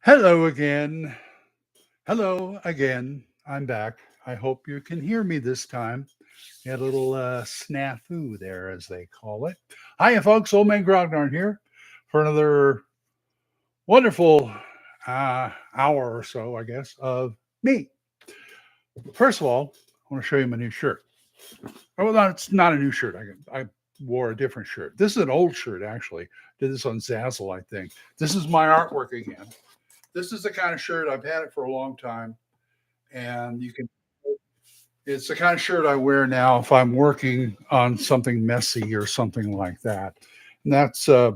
Hello again. Hello again. I'm back. I hope you can hear me this time. Had a little snafu there, as they call it. Hiya, folks. Old Man Grognard here for another wonderful hour or so, I guess, of me. First of all, I want to show you my new shirt. Oh, well, no, it's not a new shirt. I wore a different shirt. This is an old shirt, actually. Did this on Zazzle, I think. This is my artwork again. This is the kind of shirt I've had it for a long time, and you can. It's the kind of shirt I wear now if I'm working on something messy or something like that. And that's I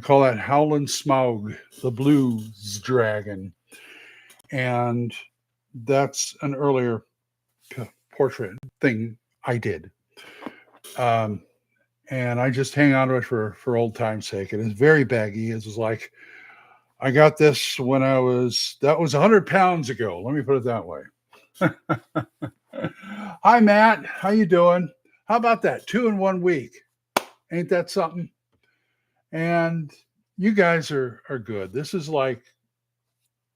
call that Howlin' Smaug, the Blues Dragon, and that's an earlier portrait thing I did. Um, and I just hang on to it for old time's sake. It is very baggy. It's like I got this when that was 100 pounds ago. Let me put it that way. Hi, Matt. How you doing? How about that? 2 in 1 week. Ain't that something? And you guys are good. This is like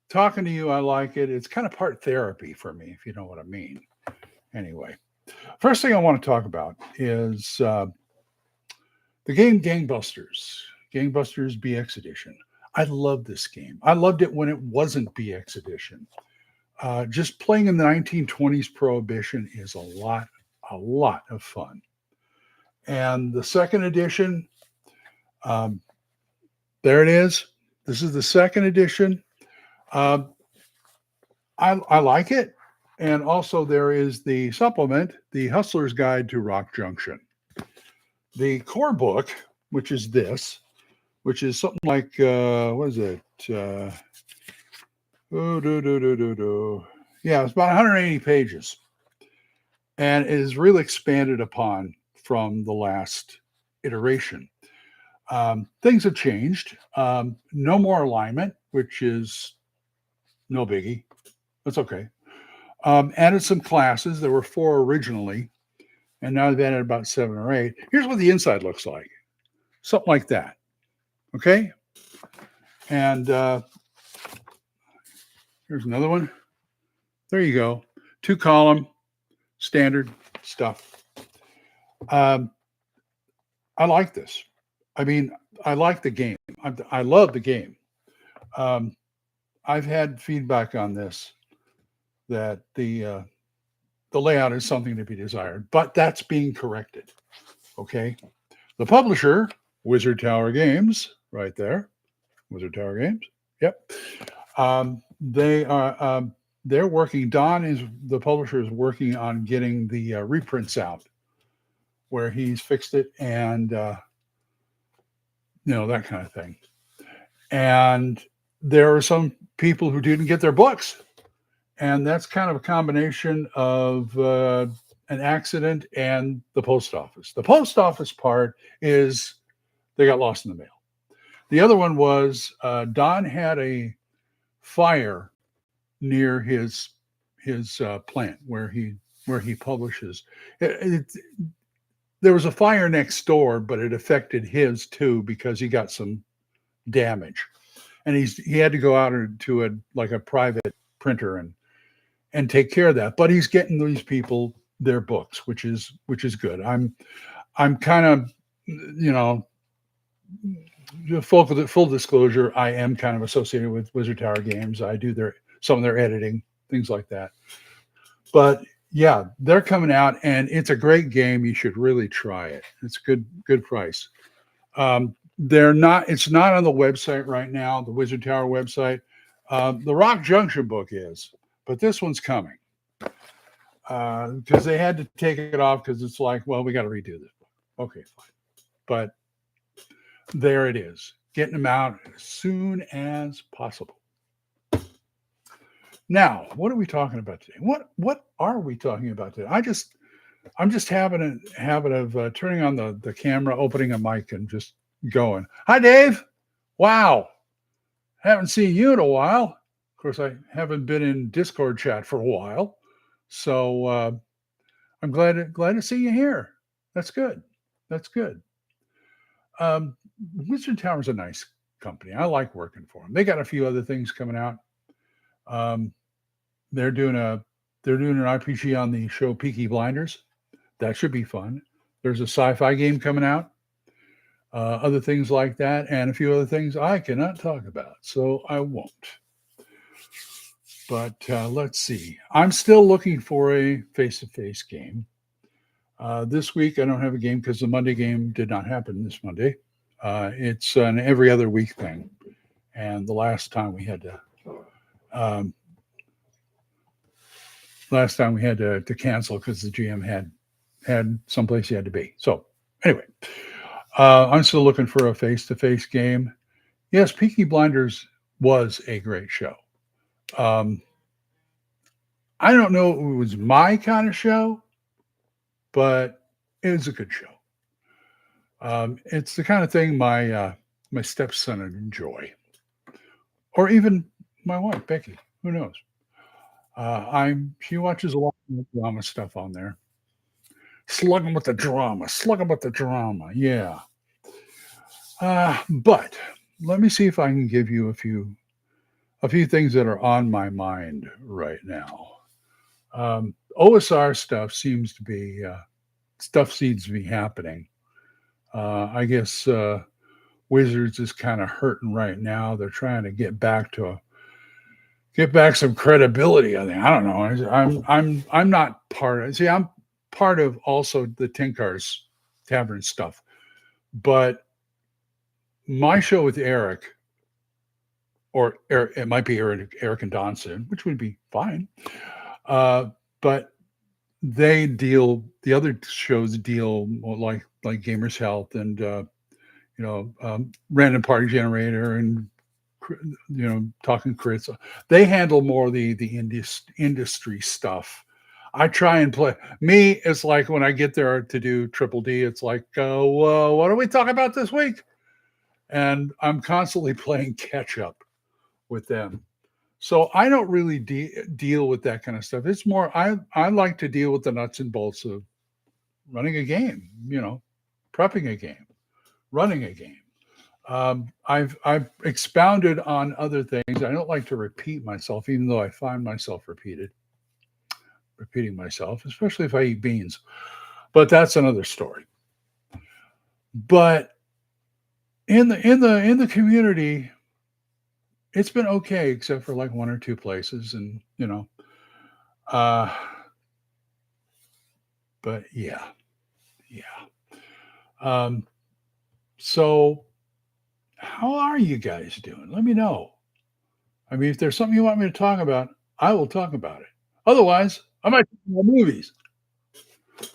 talking to you. I like it. It's kind of part therapy for me, if you know what I mean. Anyway, first thing I want to talk about is the game Gangbusters BX Edition. I love this game. I loved it when it wasn't BX Edition. Just playing in the 1920s Prohibition is a lot of fun. And the second edition, there it is. This is the second edition. I like it. And also there is the supplement, The Hustler's Guide to Rock Junction. The core book, which is this, which is something like, what is it? Yeah, it's about 180 pages. And it is really expanded upon from the last iteration. Things have changed. No more alignment, which is no biggie. That's okay. Added some classes. There were 4 originally, and now they've added about 7 or 8. Here's what the inside looks like. Something like that. Okay? And here's another one. There you go. 2-column, standard stuff. I like this. I mean, I like the game. I love the game. I've had feedback on this that the layout is something to be desired, but that's being corrected. Okay. The publisher, Wizard Tower Games, right there. Wizard Tower Games. Yep. They're working. The publisher is working on getting the reprints out where he's fixed it and that kind of thing. And there are some people who didn't get their books, and that's kind of a combination of an accident and the post office. The post office part is they got lost in the mail. The other one was Don had a fire near his plant where he publishes. There was a fire next door, but it affected his too because he got some damage, and he had to go out to a private printer and take care of that. But he's getting these people their books, which is good. I'm kind of, full disclosure, I am kind of associated with Wizard Tower Games. I do some of their editing, things like that. But yeah, they're coming out, and it's a great game. You should really try it. It's good price. It's not on the website right now, the Wizard Tower website. The Rock Junction book is, but this one's coming because they had to take it off because it's like, well, we got to redo this book. Okay, fine. But there it is. Getting them out as soon as possible. Now, what are we talking about today? What are we talking about today? I'm just having a habit of turning on the camera, opening a mic, and just going. Hi, Dave. Wow. Haven't seen you in a while. Of course, I haven't been in Discord chat for a while. So I'm glad to see you here. That's good. That's good. Wizard Tower is a nice company. I like working for them. They got a few other things coming out. Um, they're doing an RPG on the show Peaky Blinders. That should be fun. There's a sci-fi game coming out. Other things like that, and a few other things I cannot talk about, so I won't. But let's see. I'm still looking for a face-to-face game. This week I don't have a game because the Monday game did not happen this Monday. It's an every other week thing, and the last time we had um, to cancel because the GM had someplace he had to be. So anyway, I'm still looking for a face-to-face game. Yes, Peaky Blinders was a great show. I don't know if it was my kind of show, but it was a good show. It's the kind of thing my stepson would enjoy, or even my wife Becky. Who knows? She watches a lot of drama stuff on there. Slugging with the drama, slugging with the drama. Yeah. But let me see if I can give you a few things that are on my mind right now. OSR stuff seems to be happening. I guess Wizards is kind of hurting right now. They're trying to get back some credibility. I think I don't know. I'm not part of. See, I'm part of also the Tinkar's Tavern stuff, but my show with Eric, or Eric, it might be Eric and Donson, which would be fine. But the other shows deal like Gamers Health and Random Party Generator and Talking Crits. They handle more the industry stuff. I try and play. Me, it's like when I get there to do Triple D, it's like, what are we talking about this week? And I'm constantly playing catch up with them. So I don't really deal with that kind of stuff. It's more I like to deal with the nuts and bolts of running a game, prepping a game, running a game. I've expounded on other things. I don't like to repeat myself, even though I find myself repeating myself, especially if I eat beans. But that's another story. But in the community, it's been okay, except for like one or two places, and but yeah. So how are you guys doing? Let me know. I mean, if there's something you want me to talk about, I will talk about it. Otherwise, I might talk about movies.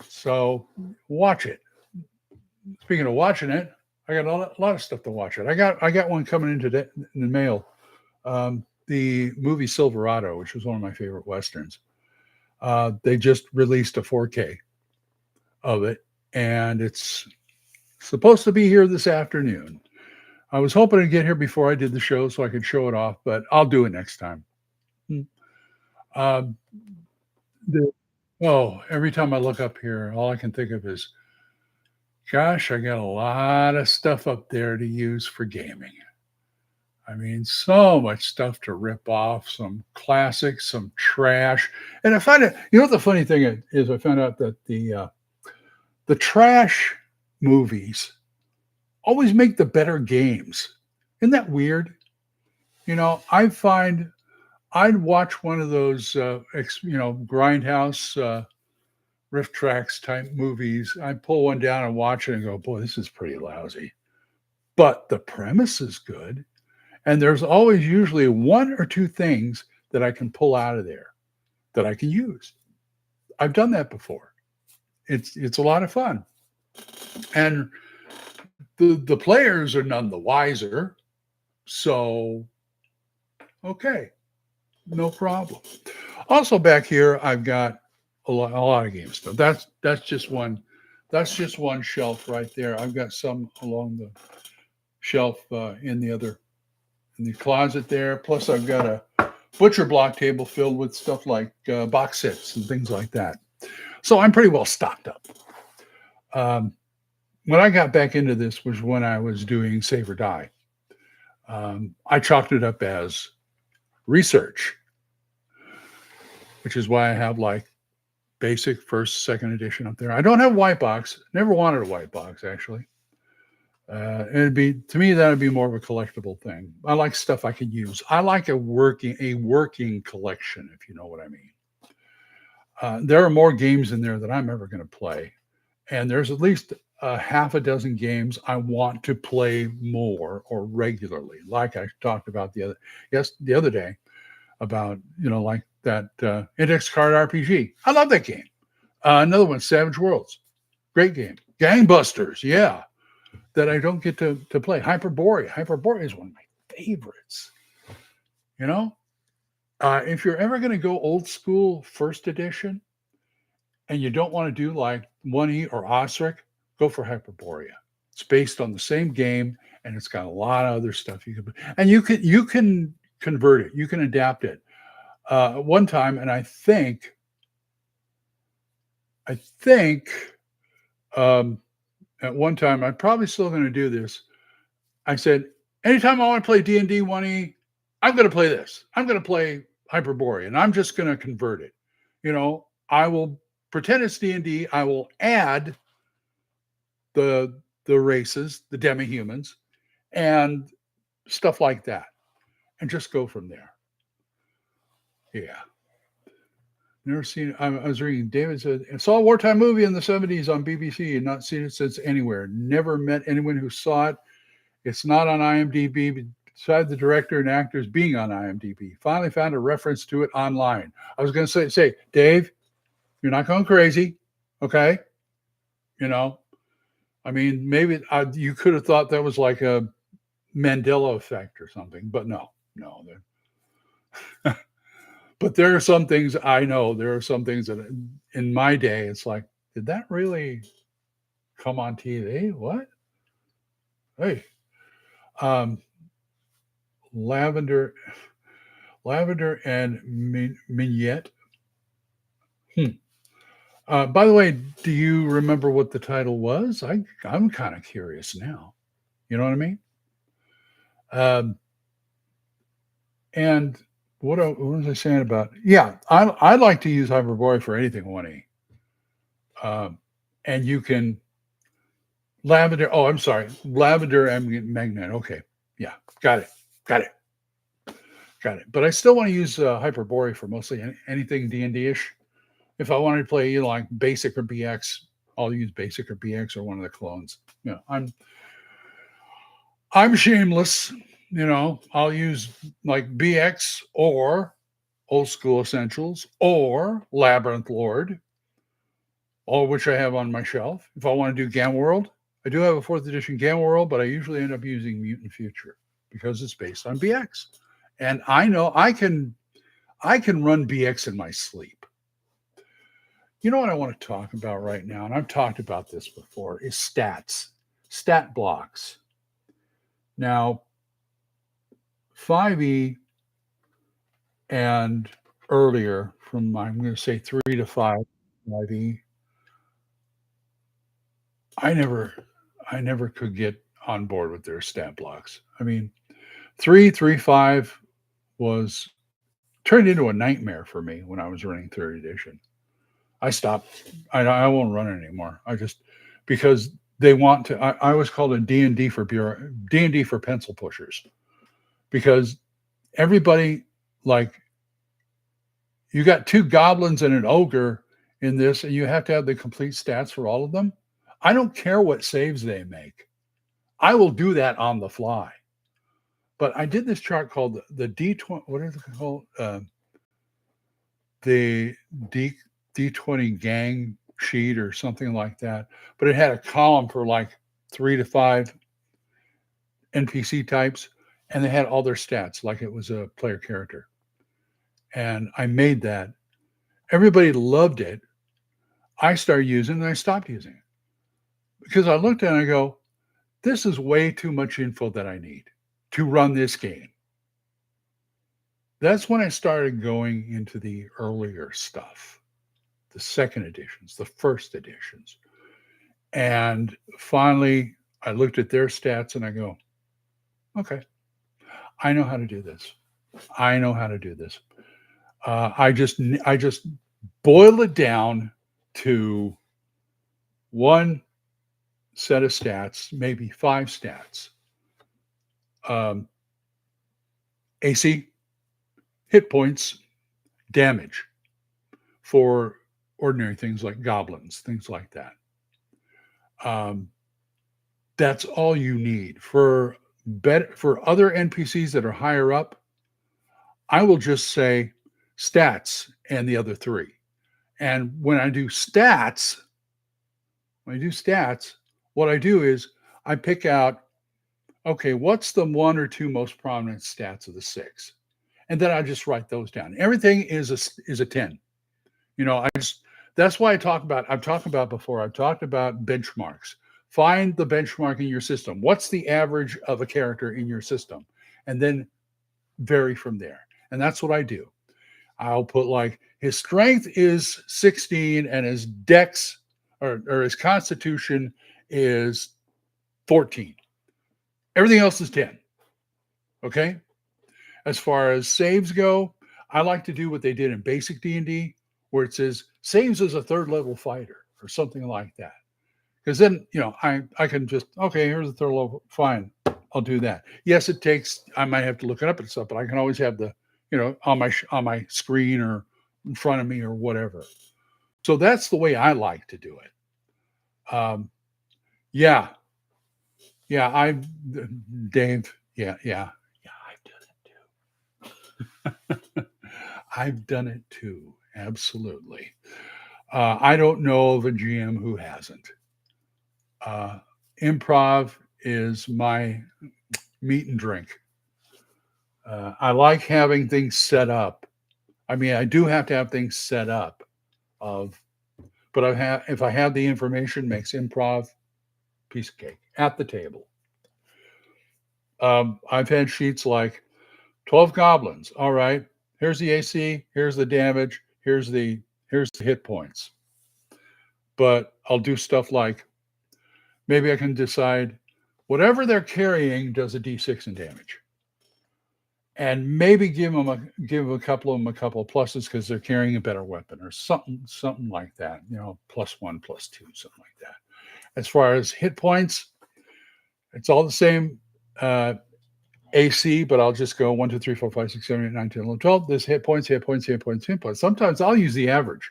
So watch it. Speaking of watching it, I got a lot of stuff to watch it. I got one coming in today in the mail. The movie Silverado, which was one of my favorite westerns. They just released a 4K of it, and it's supposed to be here this afternoon. I was hoping to get here before I did the show so I could show it off, but I'll do it next time. Every time I look up here, all I can think of is, gosh, I got a lot of stuff up there to use for gaming. I mean, so much stuff to rip off, some classics, some trash. And I find it, what the funny thing is, I found out that the trash movies always make the better games. Isn't that weird? I find I'd watch one of those, grindhouse riff tracks type movies. I pull one down and watch it and go, boy, this is pretty lousy. But the premise is good. And there's always usually one or two things that I can pull out of there that I can use. I've done that before. It's a lot of fun. And the players are none the wiser. So, okay, no problem. Also back here, I've got a lot of game stuff. That's just one shelf right there. I've got some along the shelf in the closet there. Plus, I've got a butcher block table filled with stuff like box sets and things like that. So I'm pretty well stocked up. When I got back into this was when I was doing Save or Die. I chalked it up as research, which is why I have like basic first, second edition up there. I don't have white box. Never wanted a white box actually. It'd be to me that would be more of a collectible thing. I like stuff I can use. I like a working collection, if you know what I mean. There are more games in there that I'm ever going to play, and there's at least a half a dozen games I want to play more or regularly. Like I talked about the other day about like that index card RPG. I love that game. Another one, Savage Worlds, great game. Gangbusters, yeah, that I don't get to play. Hyperborea. Hyperborea is one of my favorites. You know, if you're ever going to go old school first edition and you don't want to do like 1E or Osric, go for Hyperborea. It's based on the same game and it's got a lot of other stuff and you can convert it, you can adapt it. One time, and I think at one time, I'm probably still going to do this. I said, anytime I want to play D&D 1E, I'm going to play this. I'm going to play Hyperborea, and I'm just going to convert it. I will pretend it's D&D. I will add the races, the demi-humans, and stuff like that, and just go from there. Yeah. Never seen. I was reading. David said, "I saw a wartime movie in the '70s on BBC and not seen it since anywhere. Never met anyone who saw it. It's not on IMDb, besides the director and actors being on IMDb. Finally found a reference to it online." I was going to say, Dave, you're not going crazy, okay? I mean, maybe you could have thought that was like a Mandela effect or something, but no. But there are some things I know. There are some things that in my day, it's like, did that really come on TV? What? Hey, lavender and mignette. By the way, do you remember what the title was? I'm kind of curious now. You know what I mean? And what was I saying about? Yeah, I like to use Hyperborea for anything 1E. And you can lavender. Oh, I'm sorry, lavender and magnet. Okay, yeah, got it. But I still want to use Hyperborea for mostly anything D&D-ish. If I wanted to play like Basic or BX, I'll use Basic or BX or one of the clones. I'm shameless. I'll use like BX or Old School Essentials or Labyrinth Lord, all of which I have on my shelf. If I want to do Gamma World, I do have a 4th edition Gamma World, but I usually end up using Mutant Future because it's based on BX. And I know I can run BX in my sleep. You know what I want to talk about right now, and I've talked about this before, is stat blocks. Now, 5E and earlier, from I'm going to say 3 to 5E, I never could get on board with their stat blocks. I mean, 3.5 was turned into a nightmare for me when I was running 3rd edition. I stopped. I won't run it anymore. Because they want to. I was called a D&D for D&D for pencil pushers, because everybody, like, you got 2 goblins and an ogre in this, and you have to have the complete stats for all of them. I don't care what saves they make. I will do that on the fly. But I did this chart called the D20. What is it called? The D20 gang sheet or something like that. But it had a column for like 3 to 5 NPC types, and they had all their stats like it was a player character. And I made that. Everybody loved it. I started using it and I stopped using it because I looked at it and I go, this is way too much info that I need to run this game. That's when I started going into the earlier stuff, the 2nd editions, the 1st editions. And finally, I looked at their stats and I go, okay. I know how to do this. I know how to do this. I just boil it down to one set of stats, maybe five stats. Um, AC, hit points, damage for ordinary things like goblins, things like that. Um, that's all you need for other NPCs that are higher up. I will just say stats and the other three. And when I do stats, what I do is I pick out, okay, what's the one or two most prominent stats of the six? And then I just write those down. Everything is a 10. You know, that's why I've talked about before. I've talked about benchmarks. Find the benchmark in your system. What's the average of a character in your system? And then vary from there. And that's what I do. I'll put like his strength is 16 and his dex or his constitution is 14. Everything else is 10. Okay. As far as saves go, I like to do what they did in basic D&D, where it says saves as a third level fighter or something like that. Because then, I can just, okay, here's the third level. Fine. I'll do that. Yes, I might have to look it up and stuff, but I can always have the, on my screen or in front of me or whatever. So that's the way I like to do it. Yeah. Yeah. Dave. Yeah. I've done it too. I've done it too. Absolutely. I don't know of a GM who hasn't. Improv is my meat and drink. I like having things set up. I mean, I do have to have things set up but if I have the information, makes improv piece of cake at the table. I've had sheets like 12 goblins. All right, here's the AC, here's the damage, here's the hit points. But I'll do stuff like maybe I can decide whatever they're carrying does a D6 in damage. And maybe give a couple of them a couple of pluses because they're carrying a better weapon or something like that. +1, +2, something like that. As far as hit points, it's all the same AC, but I'll just go 1, 2, 3, 4, 5, 6, 7, 8, 9, 10, 11, 12. This hit points. Sometimes I'll use the average.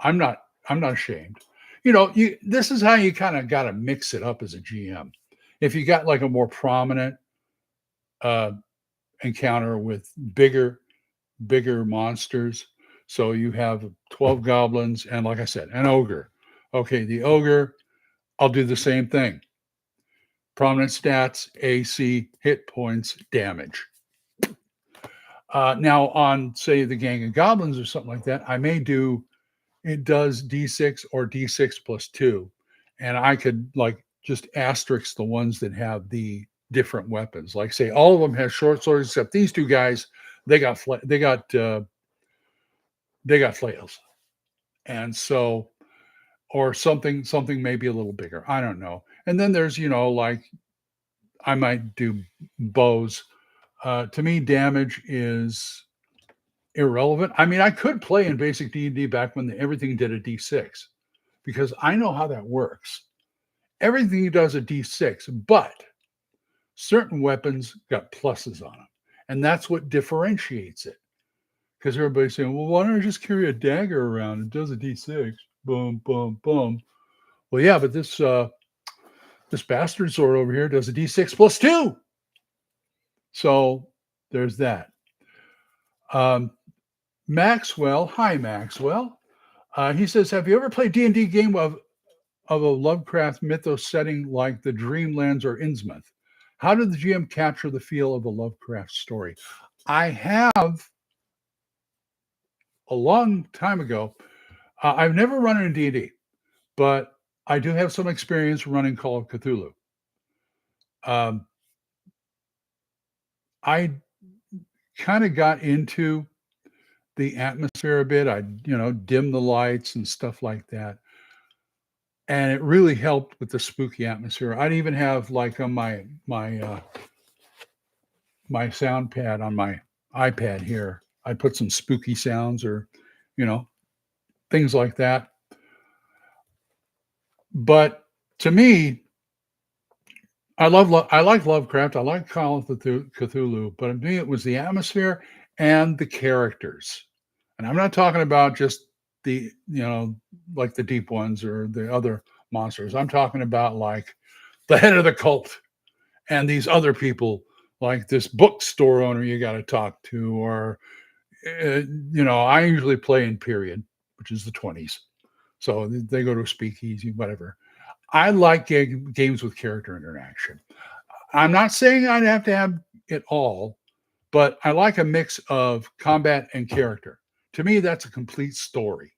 I'm not ashamed. This is how you kind of got to mix it up as a GM. If you got like a more prominent encounter with bigger monsters, so you have 12 goblins and, like I said, an ogre. Okay, the ogre, I'll do the same thing. Prominent stats, AC, hit points, damage. Now on, say, the gang of goblins or something like that, I may do, it does D6 or D6 +2. And I could like just asterisk the ones that have the different weapons. Like say all of them have short swords except these two guys, they got flails. And so, or something maybe a little bigger. I don't know. And then there's, like I might do bows. To me, damage is irrelevant. I mean, I could play in basic D&D back when everything did a D6 because I know how that works. Everything does a D6, but certain weapons got pluses on them. And that's what differentiates it. Because everybody's saying, well, why don't I just carry a dagger around? It does a D6. Boom, boom, boom. Well, yeah, but this bastard sword over here does a D6 +2. So there's that. Maxwell, hi Maxwell. He says, have you ever played D&D game of a Lovecraft mythos setting like the Dreamlands or Innsmouth? How did the GM capture the feel of a Lovecraft story? I have a long time ago. I've never run in D&D, but I do have some experience running Call of Cthulhu. I kind of got into the atmosphere a bit. I, dim the lights and stuff like that. And it really helped with the spooky atmosphere. I'd even have like on my my sound pad on my iPad here. I put some spooky sounds or, you know, things like that. But to me, I like Lovecraft. I like Call of Cthulhu, but to me, it was the atmosphere and the characters. And I'm not talking about just the, like the deep ones or the other monsters. I'm talking about like the head of the cult and these other people, like this bookstore owner you got to talk to, or, I usually play in period, which is the 20s. So they go to a speakeasy, whatever. I like games with character interaction. I'm not saying I'd have to have it all, but I like a mix of combat and character. To me, that's a complete story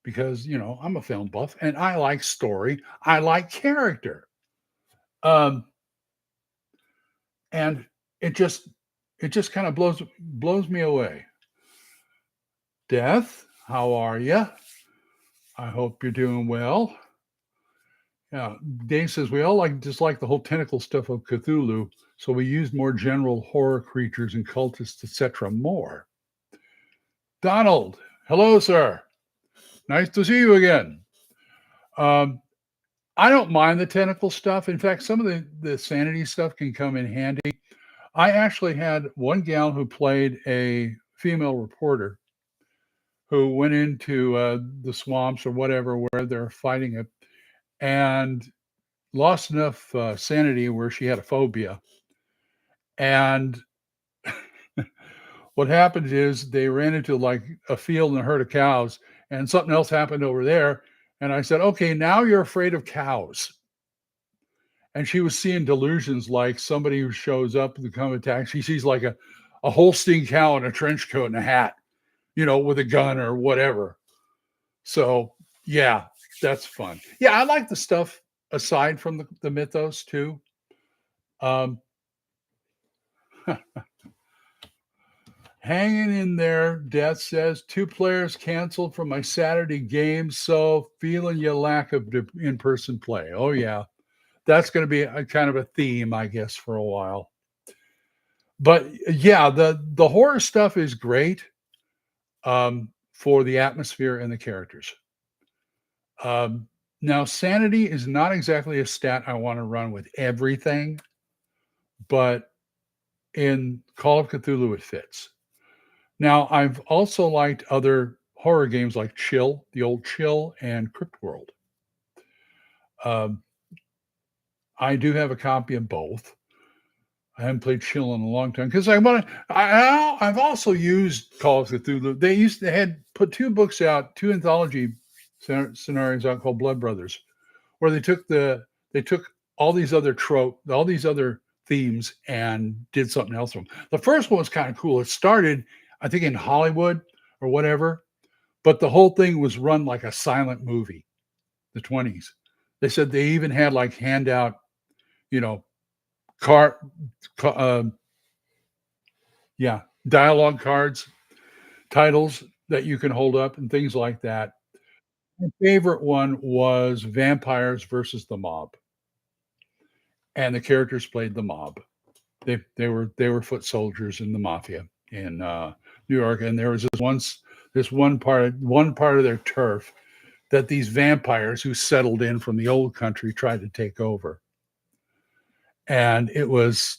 because, I'm a film buff and I like story. I like character. Um, and it just kind of blows me away. Death, how are you? I hope you're doing well. Yeah, Dave says we all like the whole tentacle stuff of Cthulhu, so we used more general horror creatures and cultists, etc. More. Donald, hello, sir. Nice to see you again. Um, I don't mind the tentacle stuff. In fact, some of the sanity stuff can come in handy. I actually had one gal who played a female reporter who went into the swamps or whatever where they're fighting it and lost enough sanity where she had a phobia. And what happened is they ran into like a field and a herd of cows, and something else happened over there. And I said, okay, now you're afraid of cows. And she was seeing delusions like somebody who shows up to come attack. She sees like a Holstein cow in a trench coat and a hat, with a gun or whatever. So, yeah, that's fun. Yeah, I like the stuff aside from the mythos too. Um, Hanging in there, Death says, 2 players canceled from my Saturday game, so feeling your lack of in-person play. Oh, yeah. That's going to be a kind of a theme, I guess, for a while. But yeah, the horror stuff is great for the atmosphere and the characters. Now, sanity is not exactly a stat I want to run with everything, but in Call of Cthulhu, it fits. Now, I've also liked other horror games like Chill, the old Chill, and Crypt World. I do have a copy of both. I haven't played Chill in a long time because I've also used Call of Cthulhu. They had put 2 books out, 2 anthology scenarios out called Blood Brothers, where they took all these other all these other themes and did something else from them. The first one was kind of cool. It started, I think, in Hollywood or whatever, but the whole thing was run like a silent movie, the 20s. They said they even had like handout, car, dialogue cards, titles that you can hold up and things like that. My favorite one was Vampires versus the Mob, and the characters played the mob. They were foot soldiers in the mafia in New York, and there was this one part of their turf that these vampires who settled in from the old country tried to take over, and it was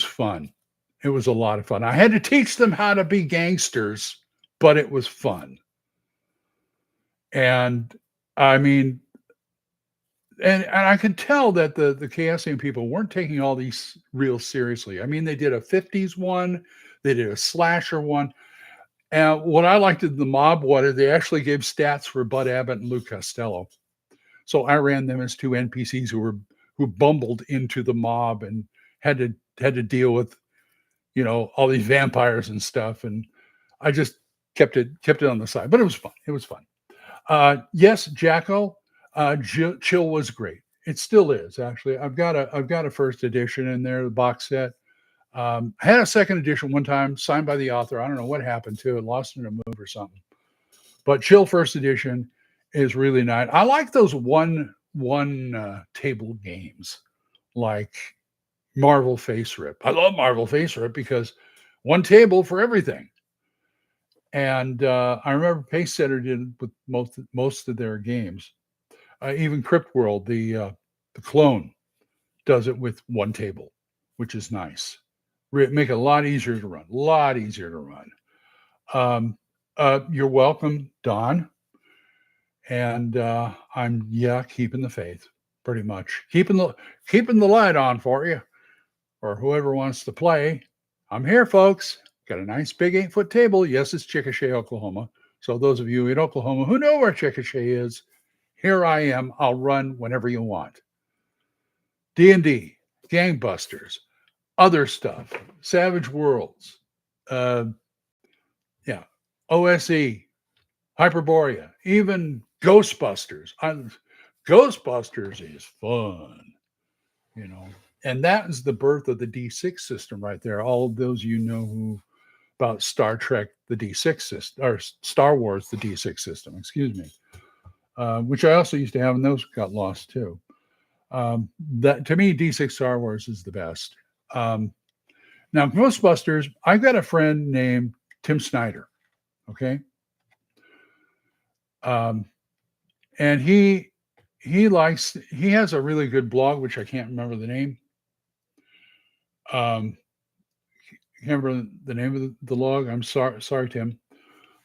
fun. It was a lot of fun. I had to teach them how to be gangsters, but it was fun. And I mean, and I could tell that the Chaosium people weren't taking all these real seriously. I mean, they did a 50s one, they did a slasher one. And what I liked in the mob was they actually gave stats for Bud Abbott and Lou Costello. So I ran them as 2 NPCs who bumbled into the mob and had to deal with, all these vampires and stuff. And I just kept it on the side, but it was fun. It was fun. Yes, Jacko, Chill was great. It still is, actually. I've got a first edition in there, the box set. I had a second edition one time signed by the author. I don't know what happened to it, lost in a move or something. But Chill first edition is really nice. I like those one table games, like Marvel Face Rip. I love Marvel Face Rip because one table for everything. And I remember Pace Setter did with most of their games. Even Crypt World, the clone, does it with one table, which is nice. Make it a lot easier to run. A lot easier to run. You're welcome, Don. And I'm keeping the faith, pretty much keeping the light on for you, or whoever wants to play. I'm here, folks. Got a nice big 8-foot table. Yes, it's Chickasha, Oklahoma. So those of you in Oklahoma who know where Chickasha is, here I am. I'll run whenever you want. D&D, Gangbusters, other stuff, Savage Worlds, OSE, Hyperborea, even Ghostbusters. Ghostbusters is fun, and that is the birth of the D6 system right there. All of those who about Star Trek, the D6 system, or Star Wars, the D6 system, excuse me, which I also used to have, and those got lost too. That to me, D6 Star Wars is the best. Now, Ghostbusters, I've got a friend named Tim Snyder. Okay. And he has a really good blog, which I can't remember the name. Can't remember the name of the log. I'm sorry, Tim,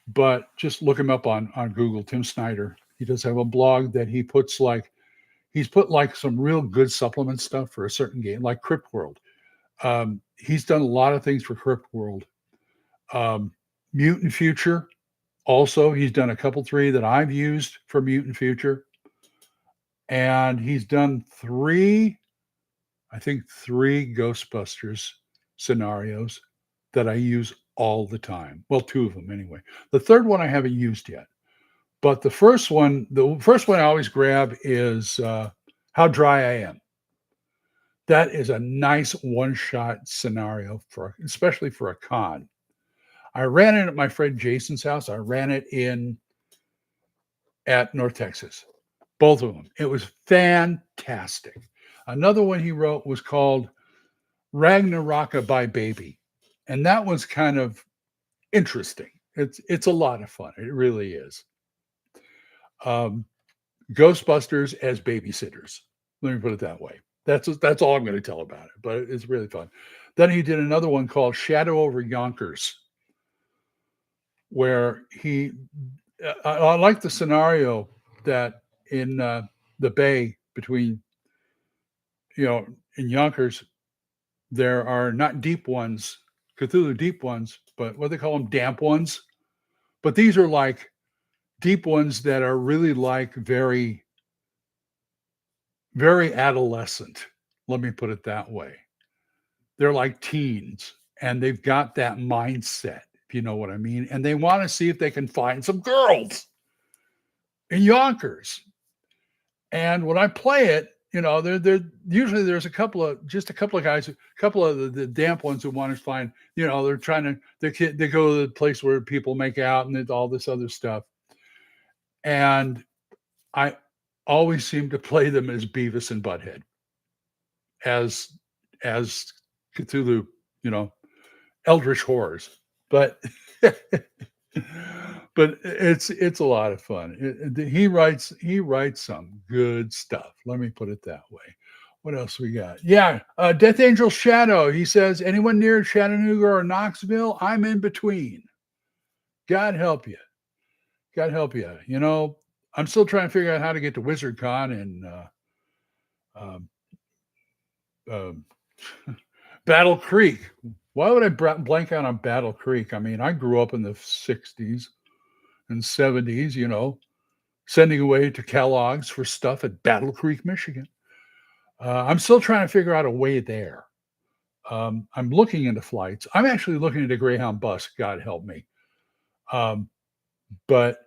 but just look him up on Google, Tim Snyder. He does have a blog that he puts he's put some real good supplement stuff for a certain game, like Crypt World. He's done a lot of things for Crypt World. Mutant Future, also, he's done a couple 3 that I've used for Mutant Future. And he's done 3 Ghostbusters scenarios that I use all the time. Well, 2 of them anyway. The third one I haven't used yet. But the first one I always grab is How Dry I Am. That is a nice one-shot scenario especially for a con. I ran it at my friend Jason's house. I ran it at North Texas. Both of them. It was fantastic. Another one he wrote was called Ragnaraka by Baby. And that was kind of interesting. It's a lot of fun. It really is. Ghostbusters as babysitters. Let me put it that way. That's all I'm going to tell about it, but it's really fun. Then he did another one called Shadow over Yonkers, where I like the scenario that in the bay between, in Yonkers, there are not deep ones, Cthulhu deep ones, but what they call them, damp ones. But these are like deep ones that are really very, very adolescent. Let me put it that way. They're like teens, and they've got that mindset, if you know what I mean. And they want to see if they can find some girls in Yonkers. And when I play it, they're usually there's a couple of guys, a couple of the damp ones who want to find, they're trying to, they go to the place where people make out and all this other stuff. And I always seem to play them as Beavis and Butthead, as Cthulhu, eldritch horrors. But but it's a lot of fun. He writes some good stuff. Let me put it that way. What else we got? Yeah, Death Angel Shadow. He says, anyone near Chattanooga or Knoxville? I'm in between. God help you. God help you. I'm still trying to figure out how to get to WizardCon and Battle Creek. Why would I blank out on Battle Creek? I mean, I grew up in the 60s and 70s, sending away to Kellogg's for stuff at Battle Creek, Michigan. I'm still trying to figure out a way there. I'm looking into flights. I'm actually looking at a Greyhound bus, God help me. But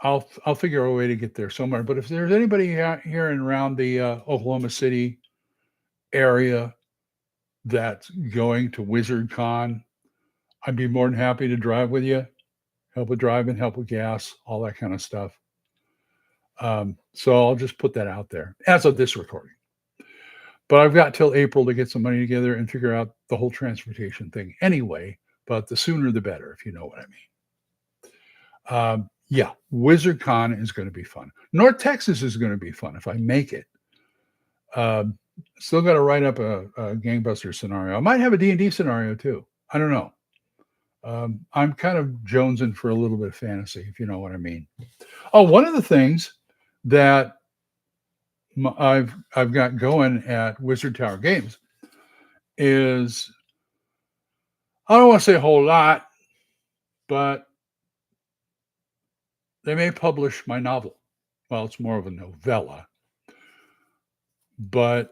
I'll figure a way to get there somewhere. But if there's anybody here and around the Oklahoma City area that's going to WizardCon, I'd be more than happy to drive with you, help with driving, help with gas, all that kind of stuff. So I'll just put that out there as of this recording. But I've got till April to get some money together and figure out the whole transportation thing anyway. But the sooner the better, if you know what I mean. Yeah, WizardCon is going to be fun. North Texas is going to be fun if I make it. Um, Still got to write up a gangbuster scenario. I might have a D&D scenario too. I don't know. I'm kind of jonesing for a little bit of fantasy, if you know what I mean. Oh, one of the things that I've got going at Wizard Tower Games is, I don't want to say a whole lot, but they may publish my novel. Well, it's more of a novella, but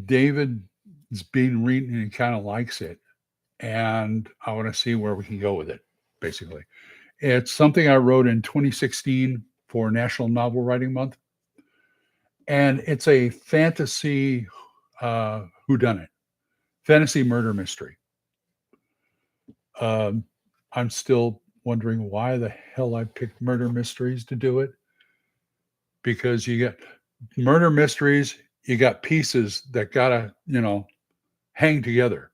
David is being reading and he kind of likes it. And I want to see where we can go with it, basically. It's something I wrote in 2016 for National Novel Writing Month. And it's a fantasy whodunit, fantasy murder mystery. I'm still wondering why the hell I picked murder mysteries to do it. Because you get murder mysteries, you got pieces that gotta, hang together.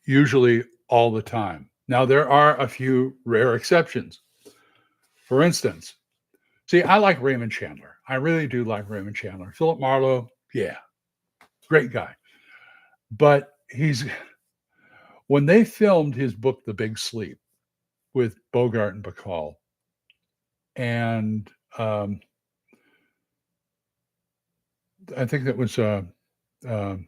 Usually all the time. Now, there are a few rare exceptions. For instance, see, I like Raymond Chandler. I really do like Raymond Chandler. Philip Marlowe, yeah, great guy. But when they filmed his book, The Big Sleep, with Bogart and Bacall, and I think that was Howard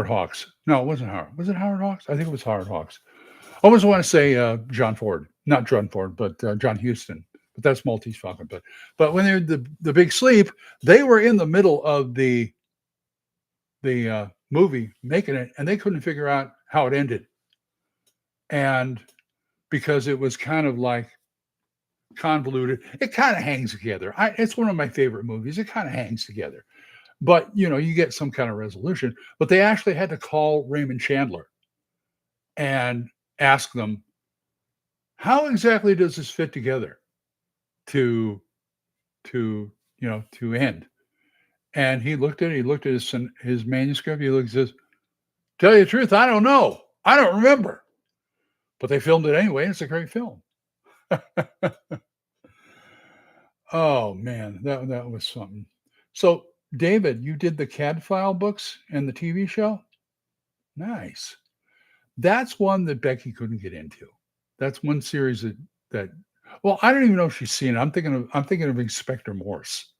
Hawks. No, it wasn't Howard. Was it Howard Hawks? I think it was Howard Hawks. I always want to say John Ford, not John Ford, but John Huston. But that's Maltese Falcon. But when they did the Big Sleep, they were in the middle of the movie making it, and they couldn't figure out how it ended. And because it was kind of like convoluted, it kind of hangs together. It's one of my favorite movies. It kind of hangs together. But, you get some kind of resolution. But they actually had to call Raymond Chandler and ask them, how exactly does this fit together to end? And he looked at his manuscript. He looked and says, tell you the truth, I don't know. I don't remember. But they filmed it anyway. It's a great film. Oh, man, that was something. So, David, you did the Cadfile books and the TV show? Nice. That's one that Becky couldn't get into. That's one series that well, I don't even know if she's seen it. I'm thinking of Inspector Morse.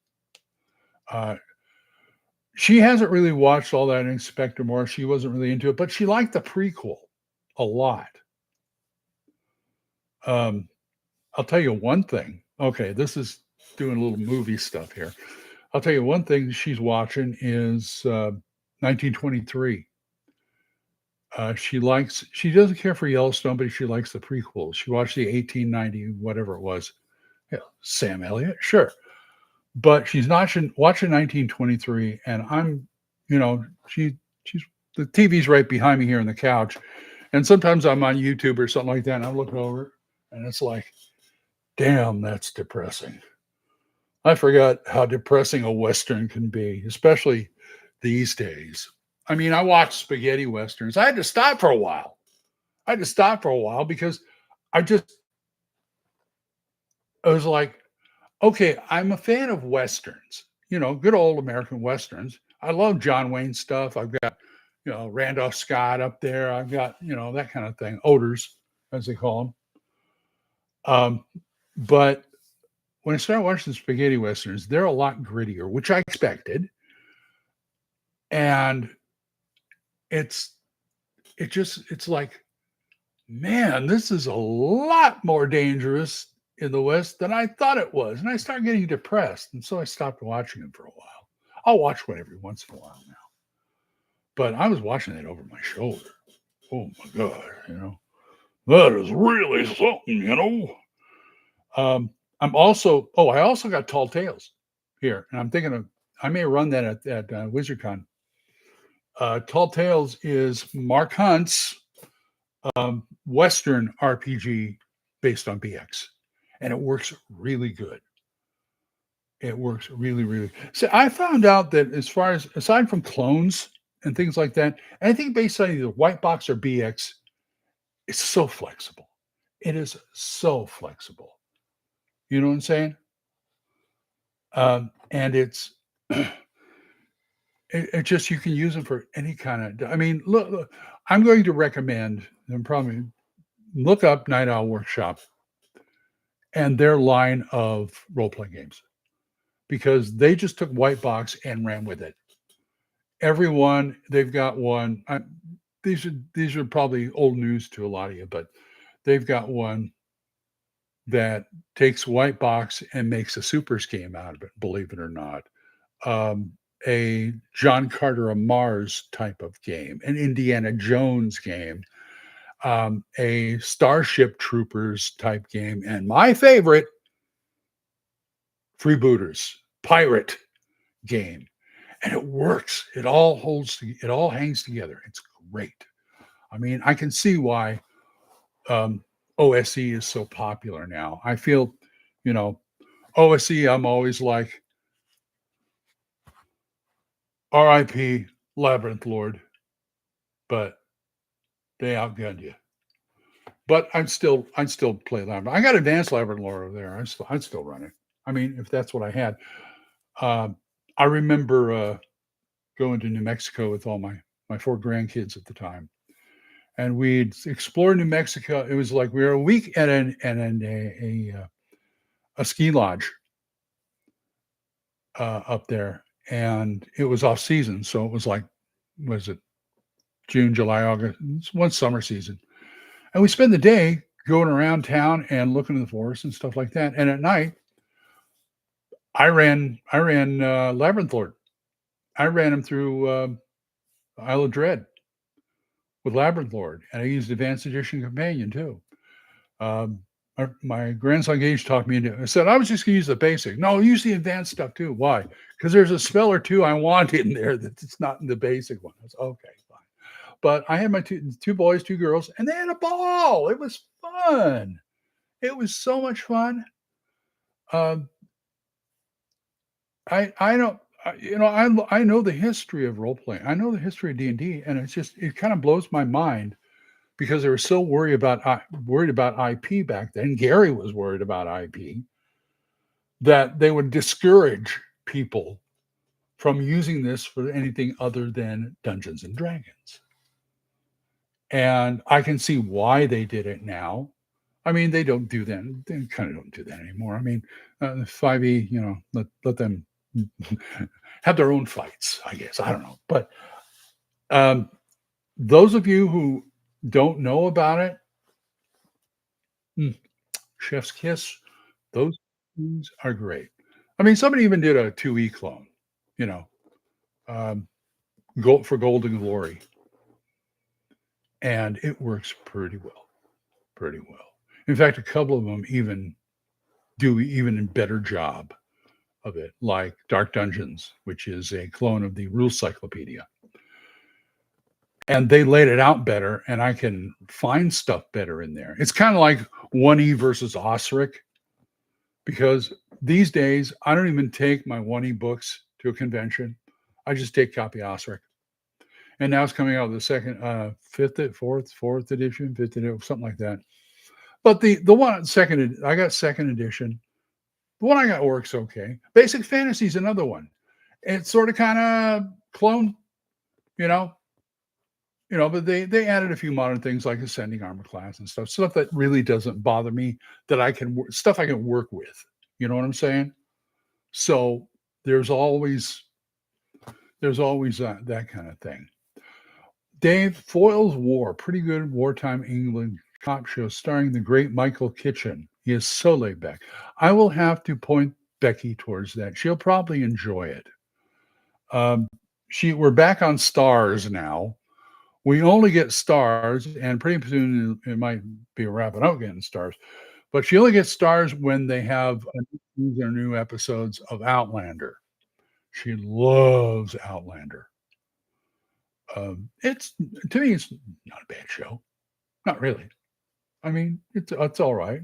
She hasn't really watched all that Inspector Morse. She wasn't really into it, but she liked the prequel a lot. I'll tell you one thing. Okay, this is doing a little movie stuff here. I'll tell you one thing she's watching is 1923. She doesn't care for Yellowstone, but she likes the prequels. She watched the 1890, whatever it was. Yeah, Sam Elliott, sure. But she's not watching 1923, and I'm, she's the TV's right behind me here on the couch. And sometimes I'm on YouTube or something like that, and I'm looking over, and it's like, damn, that's depressing. I forgot how depressing a Western can be, especially these days. I mean, I watched spaghetti Westerns. I had to stop for a while. Because I was like, okay, I'm a fan of Westerns, good old American Westerns. I love John Wayne stuff. I've got, Randolph Scott up there. I've got, that kind of thing. Odors, as they call them. But when I started watching spaghetti Westerns, they're a lot grittier, which I expected. And it's like, man, this is a lot more dangerous in the West than I thought it was. And I started getting depressed. And so I stopped watching them for a while. I'll watch one every once in a while now. But I was watching it over my shoulder. Oh my God, that is really something, I also got Tall Tales here. And I'm thinking I may run that at WizardCon. Tall Tales is Mark Hunt's Western RPG based on BX, and it works really good. It works really, really. So I found out that as far as aside from clones and things like that, anything based on either white box or BX, it's so flexible. It is so flexible. You know what I'm saying? And it just you can use them for any kind of. I mean, look, I'm going to recommend and probably look up Night Owl Workshop and their line of role playing games because they just took white box and ran with it. Everyone they've got one. These are probably old news to a lot of you, but they've got one that takes white box and makes a super scheme out of it. Believe it or not, um, a John Carter of Mars type of game, an Indiana Jones game, a Starship Troopers type game, and my favorite, Freebooters pirate game. And it works. It all holds. It all hangs together. It's great. I mean, I can see why OSE is so popular now. I feel, you know, OSE. I'm always like, R.I.P. Labyrinth Lord, but they outgunned you. But I'd still play Labyrinth. I got Advanced Labyrinth Lord over there. I'd still run it. I mean, if that's what I had. Uh, I remember going to New Mexico with all my four grandkids at the time, and we'd explore New Mexico. It was like we were a week at a ski lodge up there, and it was off season, so it was like, was it June, July, August? It's one summer season, and we spend the day going around town and looking at the forest and stuff like that. And at night, I ran Labyrinth Lord. I ran him through Isle of Dread with Labyrinth Lord, and I used Advanced Edition Companion too. Um, my grandson Gage talked me into it. I said, I was just going to use the basic. No, use the advanced stuff too. Why? Because there's a spell or two I want in there that's not in the basic one. I was okay, fine. But I had my two boys, two girls, and they had a ball. It was fun. It was so much fun. Um, I don't. I know the history of role playing. I know the history of D&D, and it kind of blows my mind because they were so worried about IP back then. Gary was worried about IP that they would discourage people from using this for anything other than Dungeons and Dragons. And I can see why they did it now. I mean, they don't do that. They kind of don't do that anymore. I mean, 5e, let them have their own fights, I guess. I don't know. But those of you who don't know about it, chef's kiss. Those things are great. I mean, somebody even did a 2e clone, you know, for Golden Glory, and it works pretty well, pretty well. In fact, a couple of them even do even a better job of it, like Dark Dungeons, which is a clone of the Rules Cyclopedia. And they laid it out better, and I can find stuff better in there. It's kind of like 1E versus Osric, because these days I don't even take my 1E books to a convention. I just take copy Osric. And now it's coming out with the second, fourth edition, fifth edition, something like that. But the one second, I got second edition. The one I got works okay. Basic Fantasy is another one. It's sort of kind of clone, you know, but they added a few modern things like ascending armor class and stuff that really doesn't bother me, that I can work with. You know what I'm saying? So there's always that kind of thing. Dave, Foyle's War, pretty good wartime England cop show starring the great Michael Kitchen. He is so laid back. I will have to point Becky towards that. She'll probably enjoy it. We're back on Stars now. We only get Stars, and pretty soon it might be wrapping up getting Stars. But she only gets Stars when they have their new episodes of Outlander. She loves Outlander. It's, to me, it's not a bad show. Not really. I mean, it's all right.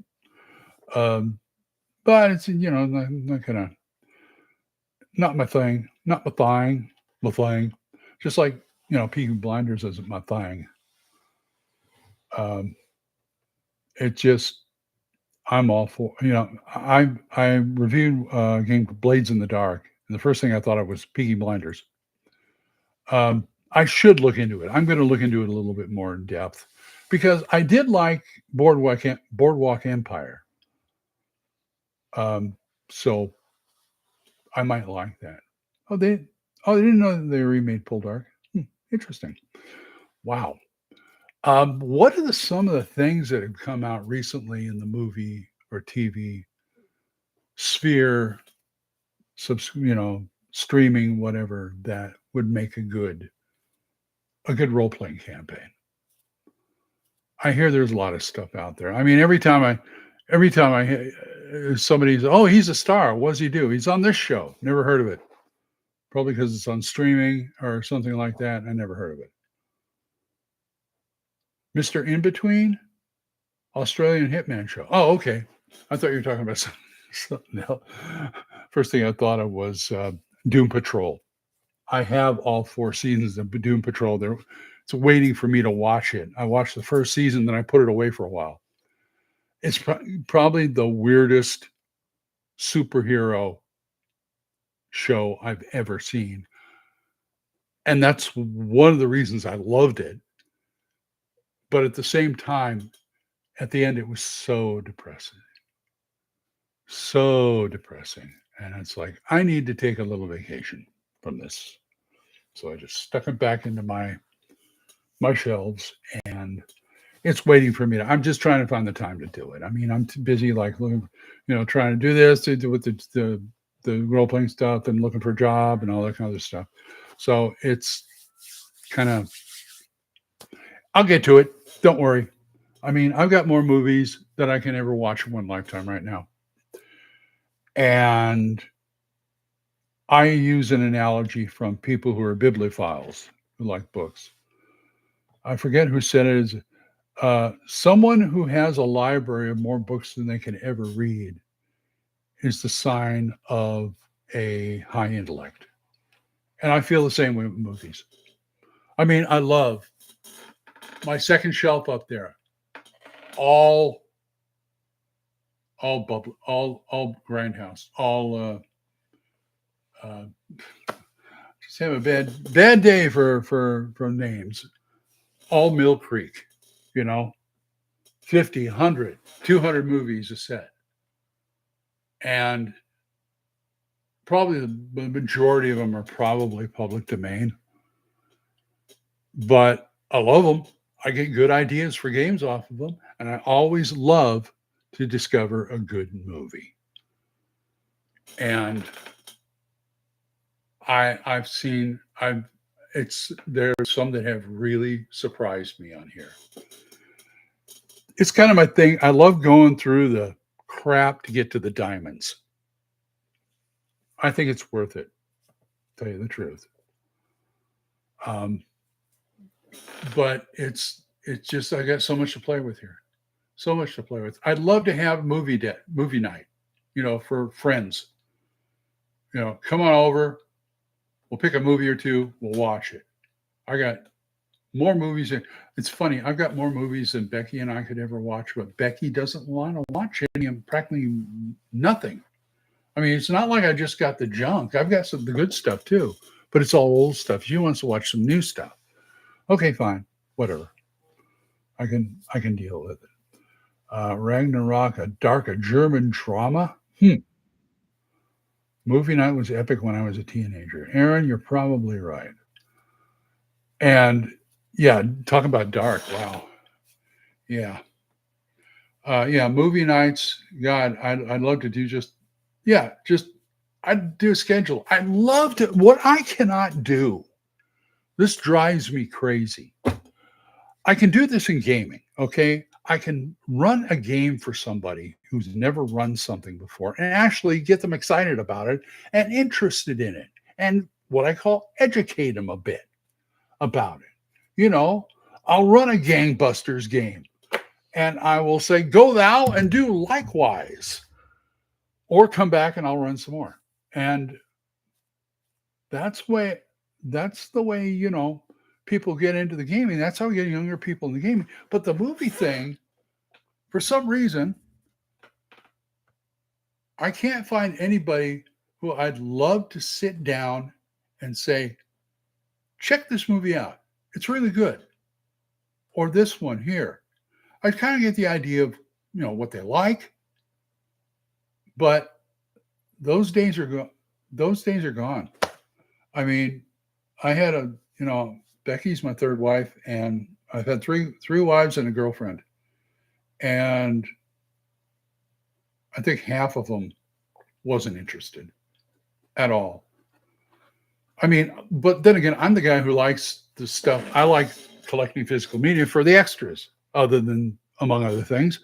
But it's not gonna. not my thing, not my thing, my thing. Just like, Peaky Blinders isn't my thing. Um, it just, I'm all for, I reviewed a game called Blades in the Dark, and the first thing I thought of was Peaky Blinders. I should look into it. I'm going to look into it a little bit more in depth because I did like Boardwalk Empire. So I might like that. Oh, they didn't know that they remade Full Dark. Interesting. Wow. What are some of the things that have come out recently in the movie or TV sphere, streaming, whatever, that would make a good role playing campaign? I hear there's a lot of stuff out there. I mean, every time I hear somebody's, oh, he's a star. What does he do? He's on this show. Never heard of it. Probably because it's on streaming or something like that. I never heard of it. Mr. In Between, Australian Hitman Show. Oh, okay. I thought you were talking about something else. First thing I thought of was Doom Patrol. I have all 4 seasons of Doom Patrol. It's waiting for me to watch it. I watched the first season, then I put it away for a while. It's probably the weirdest superhero show I've ever seen. And that's one of the reasons I loved it. But at the same time, at the end, it was so depressing. So depressing. And it's like, I need to take a little vacation from this. So I just stuck it back into my shelves, and it's waiting for me. I'm just trying to find the time to do it. I mean, I'm too busy, like, trying to do this, to do with the role playing stuff and looking for a job and all that kind of stuff. So it's kind of, I'll get to it. Don't worry. I mean, I've got more movies that I can ever watch in one lifetime right now. And I use an analogy from people who are bibliophiles, who like books. I forget who said it. Is someone who has a library of more books than they can ever read is the sign of a high intellect. And I feel the same way with movies. I mean, I love my second shelf up there. All bubble, all Grindhouse, all just have a bad day for names. All Mill Creek, 50, 100, 200 movies a set. And probably the majority of them are probably public domain. But I love them. I get good ideas for games off of them. And I always love to discover a good movie. And there's some that have really surprised me on here. It's kind of my thing. I love going through the crap to get to the diamonds. I think it's worth it, to tell you the truth. But it's just, I got so much to play with here. So much to play with. I'd love to have movie night, for friends. Come on over. We'll pick a movie or two. We'll watch it. I got more movies. It's funny. I've got more movies than Becky and I could ever watch, but Becky doesn't want to watch any of practically nothing. I mean, it's not like I just got the junk. I've got the good stuff too, but it's all old stuff. She wants to watch some new stuff. Okay, fine. Whatever. I can deal with it. Ragnarok, a German drama. Movie night was epic when I was a teenager. Aaron, you're probably right. And yeah, talk about dark. Wow. Yeah. Movie nights. God, I'd love to do I'd do a schedule. I'd love to. What I cannot do, this drives me crazy. I can do this in gaming. Okay. I can run a game for somebody who's never run something before and actually get them excited about it and interested in it, and what I call educate them a bit about it. I'll run a gangbusters game and I will say, go thou and do likewise, or come back and I'll run some more. And That's way that's the way, people get into the gaming. That's how we get younger people in the gaming. But the movie thing, for some reason, I can't find anybody who I'd love to sit down and say, check this movie out. It's really good. Or this one here. I kind of get the idea of, what they like, but those days are gone. Those days are gone. I mean, I had Becky's my third wife, and I've had three wives and a girlfriend. And I think half of them wasn't interested at all. I mean, but then again, I'm the guy who likes the stuff. I like collecting physical media for the extras, other than, among other things,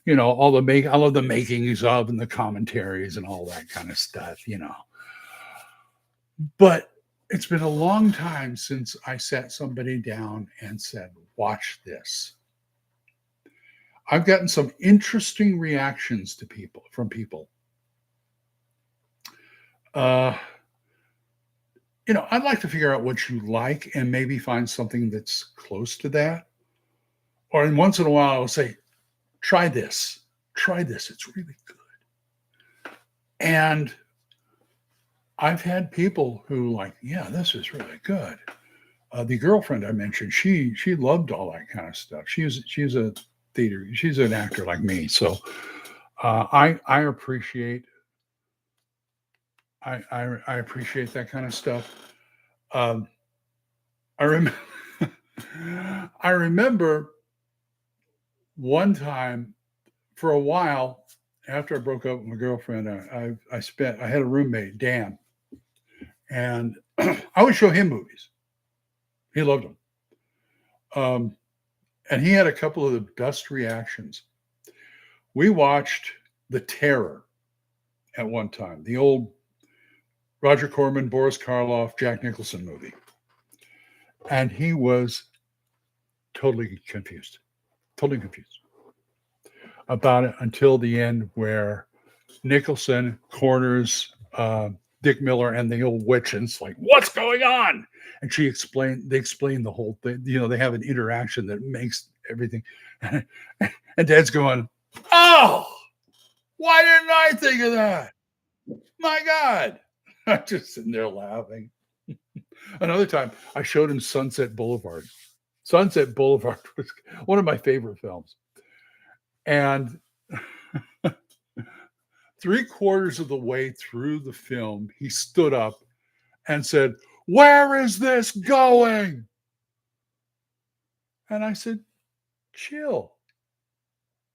all I love the makings of and the commentaries and all that kind of stuff. But it's been a long time since I sat somebody down and said, watch this. I've gotten some interesting reactions from people. I'd like to figure out what you like and maybe find something that's close to that. Or once in a while, I'll say, try this. Try this. It's really good. And I've had people who like, yeah, this is really good. The girlfriend I mentioned, she loved all that kind of stuff. She's a theater. She's an actor like me. So I appreciate I appreciate that kind of stuff. I remember I remember one time for a while after I broke up with my girlfriend, I had a roommate, Dan, and I would show him movies. He loved them. And he had a couple of the best reactions. We watched The Terror at one time, the old Roger Corman, Boris Karloff, Jack Nicholson movie. And he was totally confused about it until the end, where Nicholson corners Dick Miller and the old witch, and it's like, what's going on? And they explain the whole thing. They have an interaction that makes everything. And Dad's going, oh, why didn't I think of that? My God. I'm just sitting there laughing. Another time, I showed him Sunset Boulevard. Sunset Boulevard was one of my favorite films. And 3/4 of the way through the film, he stood up and said, where is this going? And I said, chill.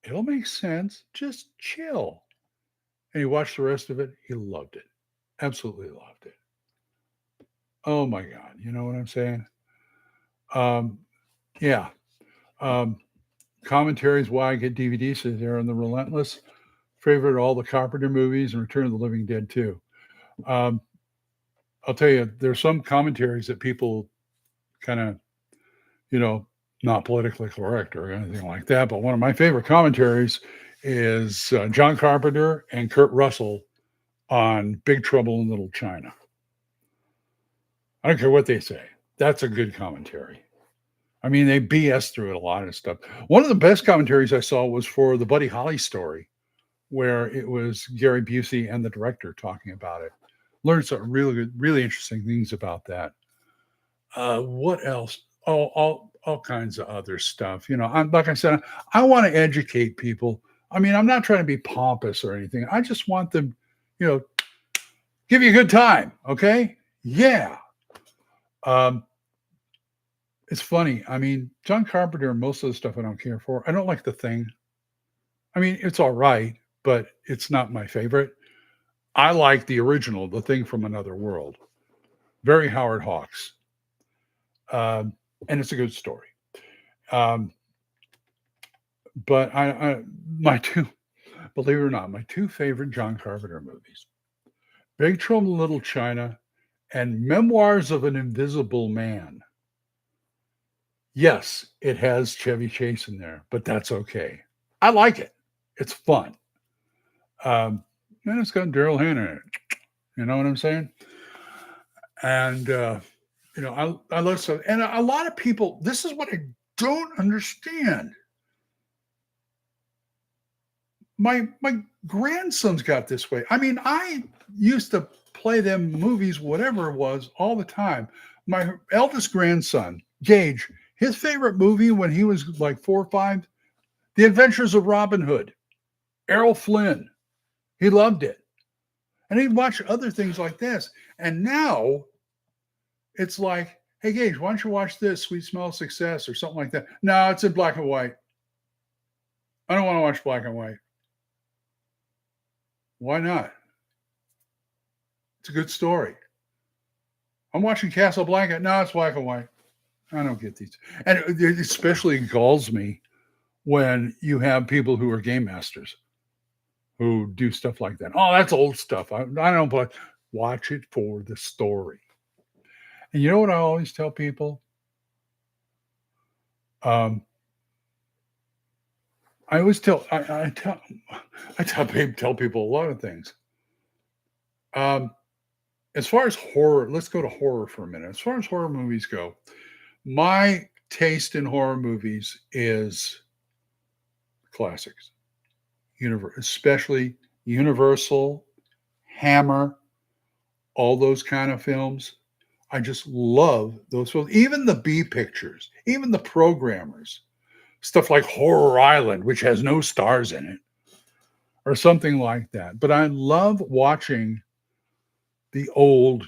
It'll make sense. Just chill. And he watched the rest of it. He loved it. Absolutely loved it. Oh my God. You know what I'm saying? Yeah. Commentaries why I get DVDs. So they're on The Relentless. Favorite all the Carpenter movies and Return of the Living Dead too. I'll tell you, there's some commentaries that people kind of, not politically correct or anything like that. But one of my favorite commentaries is John Carpenter and Kurt Russell on Big Trouble in Little China. I don't care what they say. That's a good commentary. I mean, they BS through it a lot of stuff. One of the best commentaries I saw was for the Buddy Holly story, where it was Gary Busey and the director talking about it. Learned some really good, really interesting things about that. What else? Oh, all kinds of other stuff. Like I said, I want to educate people. I mean, I'm not trying to be pompous or anything. I just want them, give you a good time. Okay. Yeah. It's funny. I mean, John Carpenter, most of the stuff I don't care for. I don't like The Thing. I mean, it's all right, but it's not my favorite. I like the original, The Thing from Another World. Very Howard Hawks. And it's a good story. But believe it or not, my two favorite John Carpenter movies, Big Trouble in Little China and Memoirs of an Invisible Man. Yes, it has Chevy Chase in there, but that's okay. I like it. It's fun. And it's got Daryl Hannah in it. You know what I'm saying? And I love stuff. And a lot of people, this is what I don't understand. My grandsons got this way. I mean, I used to play them movies, whatever it was, all the time. My eldest grandson, Gage, his favorite movie when he was like 4 or 5, The Adventures of Robin Hood, Errol Flynn. He loved it. And he'd watch other things like this. And now it's like, hey, Gage, why don't you watch this, Sweet Smell of Success or something like that? No, it's in black and white. I don't want to watch black and white. Why not? It's a good story. I'm watching Casablanca. No, it's black and white. I don't get these. And it especially galls me when you have people who are game masters who do stuff like that. Oh, that's old stuff. I don't, but watch it for the story. And you know what I always tell people? I always tell people a lot of things. As far as horror, let's go to horror for a minute. As far as horror movies go, my taste in horror movies is classics, especially Universal, Hammer, all those kind of films. I just love those films. Even the B pictures, even the programmers, stuff like Horror Island, which has no stars in it, or something like that. But I love watching the old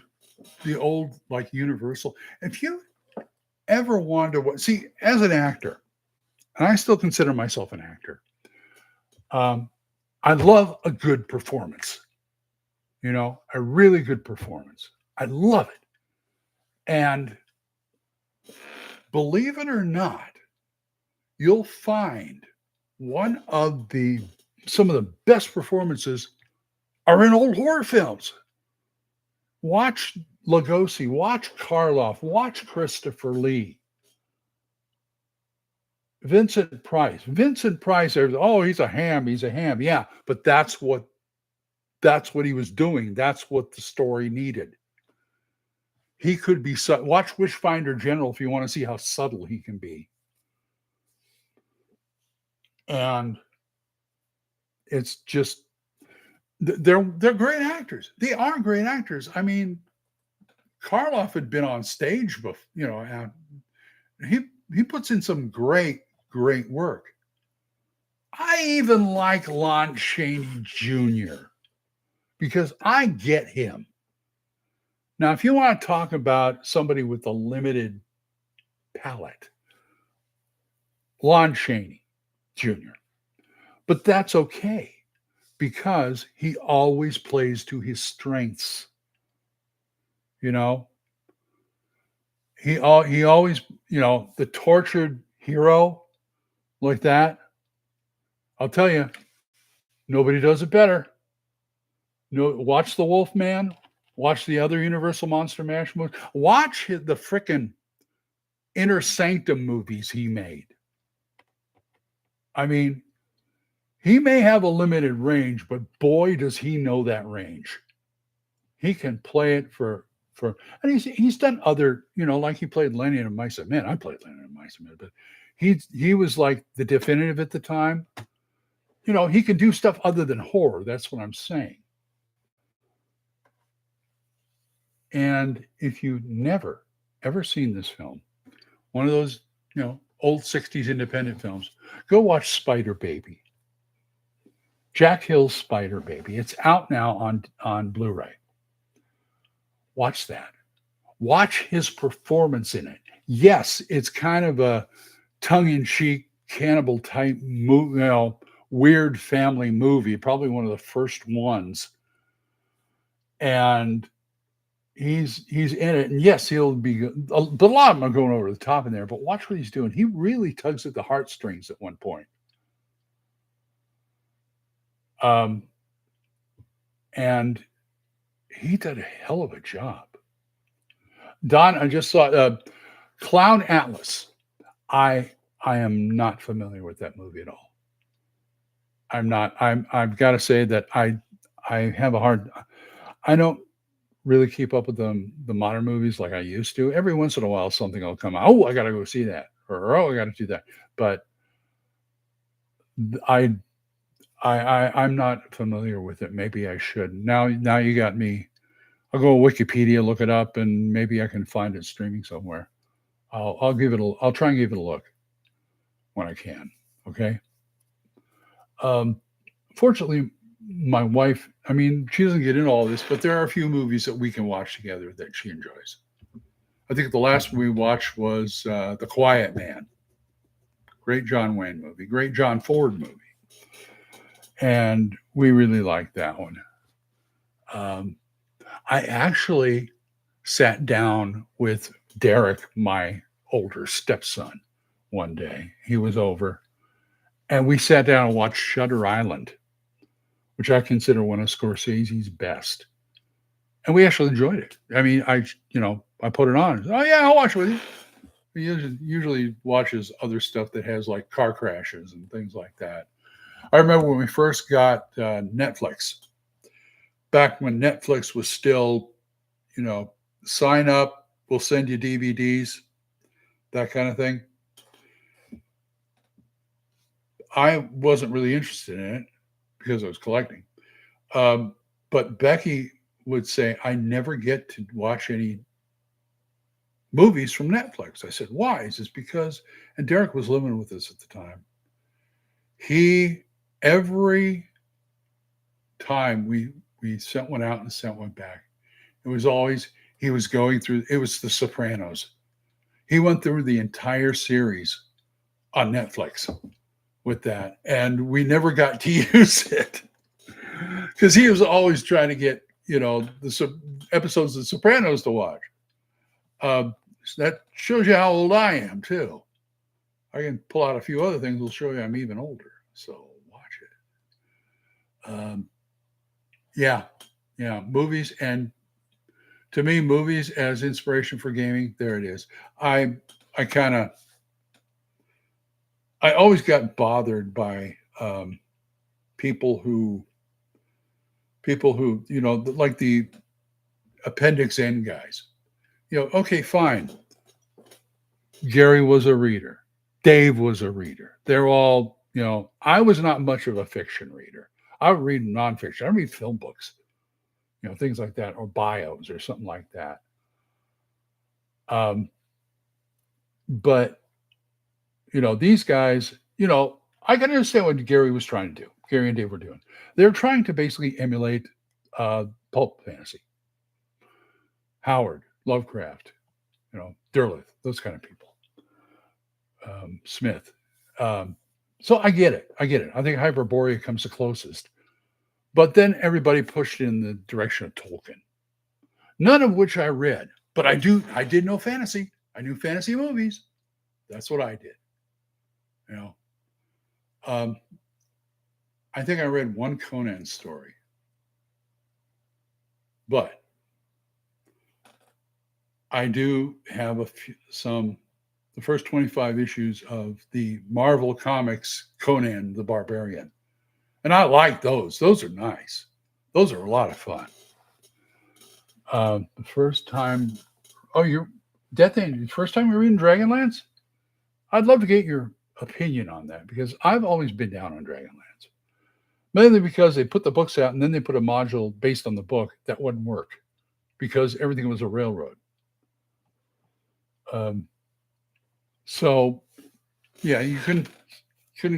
like Universal. If you ever wonder what, see, as an actor, and I still consider myself an actor, I love a good performance. A really good performance. I love it. And believe it or not, you'll find some of the best performances are in old horror films. Watch Lugosi, watch Karloff, watch Christopher Lee, Vincent Price. Vincent Price, oh, he's a ham. Yeah, but that's what he was doing. That's what the story needed. He could be watch Wishfinder General if you want to see how subtle he can be. And it's just they're great actors. They are great actors. I mean, Karloff had been on stage before, he puts in some great work. I even like Lon Chaney Jr. because I get him. Now, if you want to talk about somebody with a limited palate, Lon Chaney Jr. But that's okay because he always plays to his strengths. He always, the tortured hero like that. I'll tell you, nobody does it better. Watch The Wolfman. Watch the other Universal Monster Mash movies. Watch the frickin' Inner Sanctum movies he made. I mean, he may have a limited range, but boy, does he know that range. He can play it and he's done other, like he played Lenny and Mice at Men. I played Lenny and Mice at Men, but he was like the definitive at the time. He can do stuff other than horror. That's what I'm saying. And if you've never, ever seen this film, one of those, old 60s independent films, go watch Spider Baby. Jack Hill's Spider Baby. It's out now on Blu-ray. Watch that. Watch his performance in it. Yes, it's kind of a tongue-in-cheek cannibal type movie, weird family movie, probably one of the first ones. And he's in it, and yes, he'll be. But a lot of them are going over the top in there. But watch what he's doing. He really tugs at the heartstrings at one point. And he did a hell of a job. Don, I just saw Clown Atlas. I am not familiar with that movie at all. I'm not. I've got to say that I have a hard. I don't really keep up with the modern movies like I used to. Every once in a while, something will come out. Oh, I got to go see that, or oh, I got to do that. But I, I'm not familiar with it. Maybe I should. Now you got me. I'll go to Wikipedia, look it up, and maybe I can find it streaming somewhere. I'll give it. I'll try and give it a look when I can. Okay. Um, Fortunately, my wife, I mean, she doesn't get into all this, but there are a few movies that we can watch together that she enjoys. I think the last one we watched was The Quiet Man. Great John Wayne movie, great John Ford movie. And we really liked that one. Um, I actually sat down with Derek, my older stepson, one day. He was over, and we sat down and watched Shutter Island, which I consider one of Scorsese's best. And we actually enjoyed it. I mean, I put it on. Oh yeah, I'll watch it with you. He usually watches other stuff that has like car crashes and things like that. I remember when we first got Netflix, back when Netflix was still, sign up, we'll send you DVDs, that kind of thing. I wasn't really interested in it because I was collecting. But Becky would say, I never get to watch any movies from Netflix. I said, why? He says, because, and Derek was living with us at the time. Every time we sent one out and sent one back, it was always, he was going through, it was The Sopranos. He went through the entire series on Netflix with that. And we never got to use it because he was always trying to get, the episodes of The Sopranos to watch. So that shows you how old I am too. I can pull out a few other things that'll show you I'm even older. So watch it. Yeah, movies, and to me, movies as inspiration for gaming. There it is. I always got bothered by people who like the Appendix N guys. Okay, fine. Gary was a reader. Dave was a reader. They're all, I was not much of a fiction reader. I would read nonfiction. I read film books, things like that, or bios or something like that. But, these guys, I can understand what Gary was trying to do. Gary and Dave were doing. They're trying to basically emulate pulp fantasy. Howard, Lovecraft, Derleth, those kind of people. Smith. So I get it. I think Hyperborea comes the closest. But then everybody pushed in the direction of Tolkien. None of which I read. But I did know fantasy. I knew fantasy movies. That's what I did. I think I read one Conan story. But I do have the first 25 issues of the Marvel Comics Conan the Barbarian. And I like those. Those are nice. Those are a lot of fun. The first time, Death Angel, the first time you're reading Dragonlance? I'd love to get your opinion on that because I've always been down on Dragonlance. Mainly because they put the books out and then they put a module based on the book that wouldn't work because everything was a railroad. So, yeah, you couldn't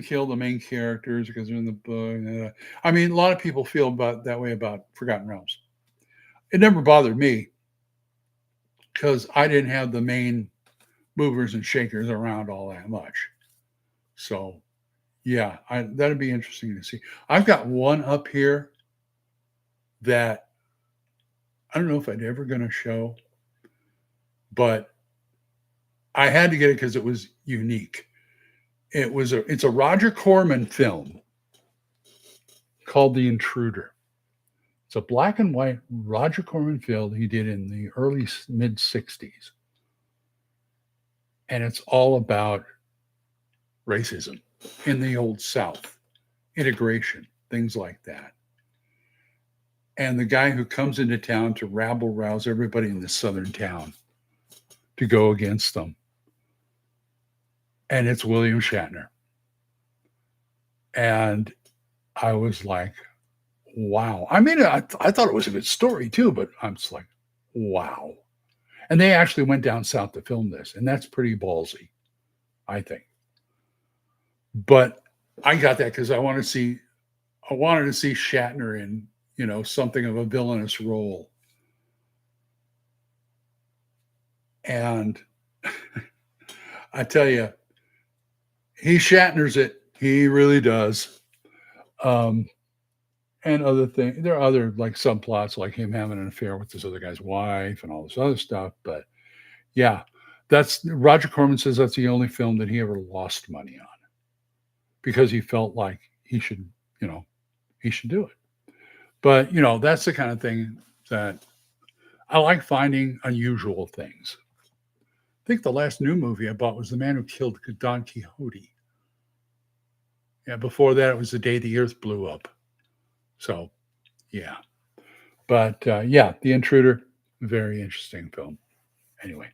kill the main characters because they're in the book. I mean, a lot of people feel that way about Forgotten Realms. It never bothered me because I didn't have the main movers and shakers around all that much. So, yeah, that'd be interesting to see. I've got one up here that I don't know if I'd ever going to show, but I had to get it because it was unique. It's a Roger Corman film called The Intruder. It's a black and white Roger Corman film he did in the early mid 60s. And it's all about racism in the old South, integration, things like that. and the guy who comes into town to rabble rouse everybody in the southern town to go against them. And it's William Shatner. And I was like, wow. I mean, I thought it was a good story too, but I'm just like, wow. And they actually went down south to film this, and that's pretty ballsy, I think. But I got that because I wanted to see Shatner in, something of a villainous role. And I tell you, he Shatners it. He really does. And other things, there are other like subplots, like him having an affair with this other guy's wife and all this other stuff. But yeah, that's Roger Corman says that's the only film that he ever lost money on because he felt like he should do it. But that's the kind of thing that I like, finding unusual things. I think the last new movie I bought was The Man Who Killed Don Quixote. Yeah, before that it was The Day the Earth Blew Up. So, yeah. But yeah, The Intruder, very interesting film. Anyway,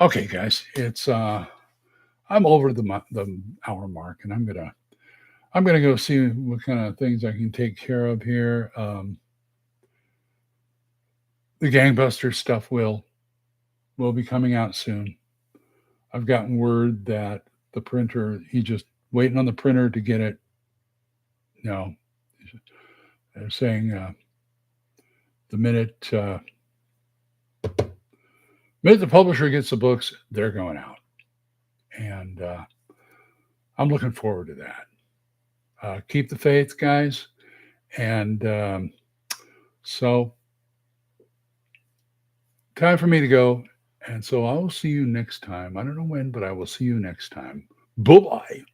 okay, guys, it's I'm over the hour mark, and I'm gonna go see what kind of things I can take care of here. The Gangbusters stuff will be coming out soon. I've gotten word that the printer, he just waiting on the printer to get it. No, they're saying the minute the publisher gets the books, they're going out, and I'm looking forward to that. Keep the faith, guys, and so time for me to go. And so I will see you next time. I don't know when, but I will see you next time. Bye bye.